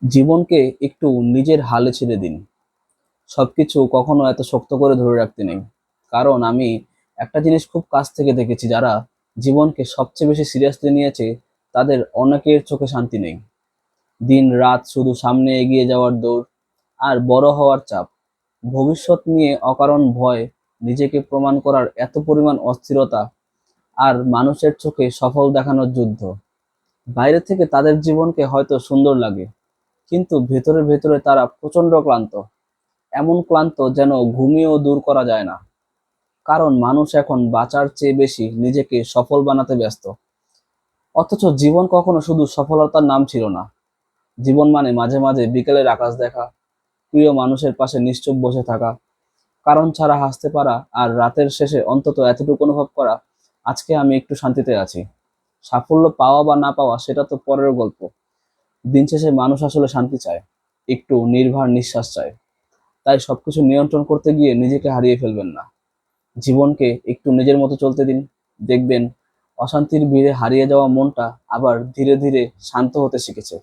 জীবনকে একটু নিজের হালে ছেড়ে দিন। সবকিছু কখনো এত শক্ত করে ধরে রাখতে নেই। কারণ আমি একটা জিনিস খুব কাছ থেকে দেখেছি, যারা জীবনকে সবচেয়ে বেশি সিরিয়াসলি নিয়েছে তাদের অনেকের চোখে শান্তি নেই। দিন রাত শুধু সামনে এগিয়ে যাওয়ার দৌড় আর বড় হওয়ার চাপ, ভবিষ্যৎ নিয়ে অকারণ ভয়, নিজেকে প্রমাণ করার এত পরিমাণ অস্থিরতা, আর মানুষের চোখে সফল দেখানোর যুদ্ধ। বাইরে থেকে তাদের জীবনকে হয়তো সুন্দর লাগে, কিন্তু ভেতরে ভেতরে তারা প্রচন্ড ক্লান্ত। এমন ক্লান্ত যেন ঘুমিয়েও দূর করা যায় না। কারণ মানুষ এখন বাঁচার চেয়ে বেশি নিজেকে সফল বানাতে ব্যস্ত। অথচ জীবন কখনো শুধু সফলতার নাম ছিল না। জীবন মানে মাঝে মাঝে বিকেলের আকাশ দেখা, প্রিয় মানুষের পাশে নিশ্চুপ বসে থাকা, কারণ ছাড়া হাসতে পারা, আর রাতের শেষে অন্তত এতটুকু অনুভব করা, আজকে আমি একটু শান্তিতে আছি। সাফল্য পাওয়া বা না পাওয়া সেটা তো পরের গল্প। দিন শেষে মানুষ আসলে শান্তি চায়, একটু নির্ভার নিঃশ্বাস চায়। তাই সবকিছু নিয়ন্ত্রণ করতে গিয়ে নিজেকে হারিয়ে ফেলবেন না। জীবনকে একটু নিজের মতো চলতে দিন। দেখবেন অশান্তির ভিড়ে হারিয়ে যাওয়া মনটা আবার ধীরে ধীরে শান্ত হতে শিখেছে।